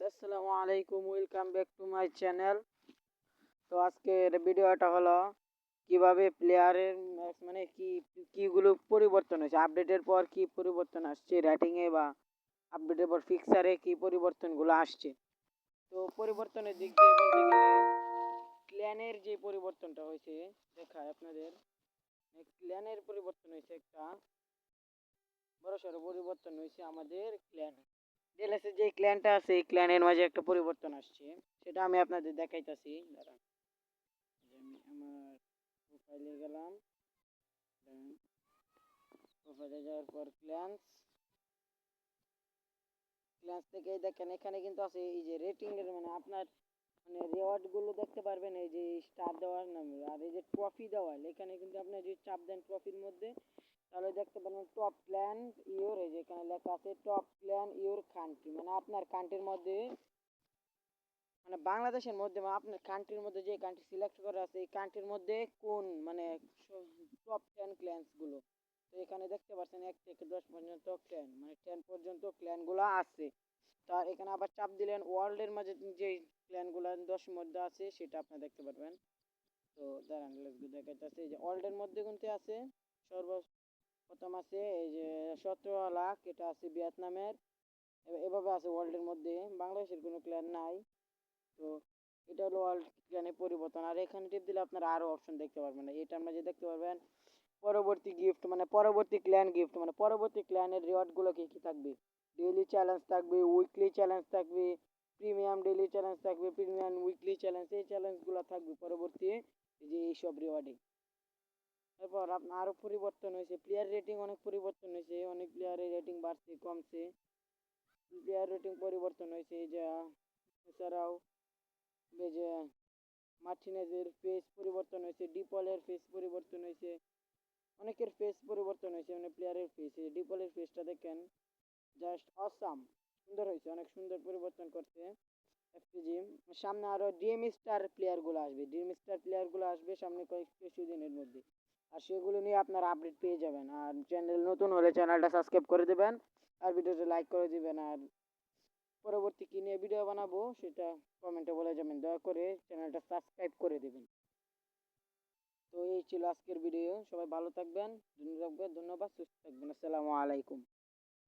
আসসালামু আলাইকুম, welcome back to my channel. তো আজকের ভিডিওটা হলো কিভাবে প্লেয়ারের মানে কিগুলো পরিবর্তন হয়েছে, আপডেটের পর কি পরিবর্তন আসছে রেটিংয়ে বা আপডেটের পর ফিক্সারে কি পরিবর্তনগুলো আসছে। তো পরিবর্তনের দিক দিয়ে বলতে গেলে ক্ল্যানের যে পরিবর্তনটা হয়েছে দেখায় আপনাদের। ক্ল্যানের পরিবর্তন হয়েছে, একটা বড়সড় পরিবর্তন হয়েছে আমাদের ক্ল্যানে। ডিএলএসে যে ক্ল্যানটা আছে এই ক্ল্যানের মাঝে একটা পরিবর্তন আসছে, সেটা আমি আপনাদের দেখাইতাছি। দাঁড়ান, আমি আমার প্রোফাইলে গেলাম। প্রোফাইলে যাওয়ার পর ক্ল্যান্স ক্ল্যান্স থেকে দেখেন এখানে কিন্তু আছে এই যে রেটিং এর মানে আপনার মানে রেওয়ার্ড গুলো দেখতে পারবেন, এই যে স্টার দেওয়ার নামে আর এই যে ট্রফি দেওয়ার। এখানে কিন্তু আপনি যদি চাপ দেন ট্রফির মধ্যে তাহলে দেখতে পারবেন টপ প্ল্যান ইউর, এই যে এখানে লেখা আছে টপ প্ল্যান ইউর কান্ট্রি, মানে আপনার কান্ট্রির মধ্যে মানে বাংলাদেশের মধ্যে বা আপনার কান্ট্রির মধ্যে যে কান্ট্রি সিলেক্ট করা আছে এই কান্ট্রির মধ্যে কোন মানে টপ 10 ক্ল্যান্স গুলো। তো এখানে দেখতে পাচ্ছেন 1 থেকে 10 পর্যন্ত ক্ল্যান, মানে 10 পর্যন্ত ক্ল্যান গুলো আছে। তার এখানে আবার চাপ দিলেন ওয়ার্ল্ডের মাঝে যে ক্ল্যান গুলা 10 মধ্যে আছে সেটা আপনি দেখতে পারবেন। তো দাঁড়ান দেখাইতেছে, এই যে ওয়ার্ল্ডের মধ্যে কিন্তু আছে সর্বপ্রথম আছে এই যে 17 লাখ, এটা আছে ভিয়েতনামের। এভাবে আছে ওয়ার্ল্ডের মধ্যে, বাংলাদেশের কোনো ক্ল্যান নাই। তো এটা হলো ওয়ার্ল্ড ক্ল্যানের পরিবর্তন। আর এখানে টিপ দিলে আপনারা আরো অপশন দেখতে পারবেন, এটার মাঝে দেখতে পারবেন পরবর্তী গিফট, মানে পরবর্তী ক্ল্যান গিফট, মানে পরবর্তী ক্ল্যানের রিওয়ার্ড গুলো কি কি থাকবে। ডেইলি চ্যালেঞ্জ থাকবে, উইকলি চ্যালেঞ্জ থাকবে, প্রিমিয়াম ডেইলি চ্যালেঞ্জ থাকবে, প্রিমিয়াম উইকলি চ্যালেঞ্জ, এই চ্যালেঞ্জ গুলো থাকবে পরবর্তী যে এইসব রিওয়ার্ডে। তারপর আপনার আরো পরিবর্তন হয়েছে, প্লেয়ার রেটিং অনেক পরিবর্তন হয়েছে, অনেক প্লেয়ারের রেটিং বাড়ছে কমছে, প্লেয়ার রেটিং পরিবর্তন হয়েছে। যা এছাড়াও এই যে মার্টিনেজের ফেস পরিবর্তন হয়েছে, ডিপলের ফেস পরিবর্তন হয়েছে, অনেকের ফেস পরিবর্তন হয়েছে, মানে প্লেয়ারের ফেস। ডিপলের ফেসটা দেখেন জাস্ট অসাম, সুন্দর হয়েছে, অনেক সুন্দর পরিবর্তন করছে এফপিজি। সামনে আরো ড্রিম স্টার প্লেয়ার গুলো আসবে, ড্রিম স্টার প্লেয়ার গুলো আসবে সামনে কিছু দিনের মধ্যে, আর সেগুলো নিয়ে আপনারা আপডেট পেয়ে যাবেন। আর চ্যানেল নতুন হলে চ্যানেলটা সাবস্ক্রাইব করে দেবেন, আর ভিডিওটা লাইক করে দিবেন। আর পরবর্তী কি নিয়ে ভিডিও বানাবো সেটা কমেন্টে বলে যাবেন, দয়া করে চ্যানেলটা সাবস্ক্রাইব করে দিবেন। তো এই ছিল আজকের ভিডিও, সবাই ভালো থাকবেন, ধন্যবাদ, সুস্থ থাকবেন, আসসালামু আলাইকুম।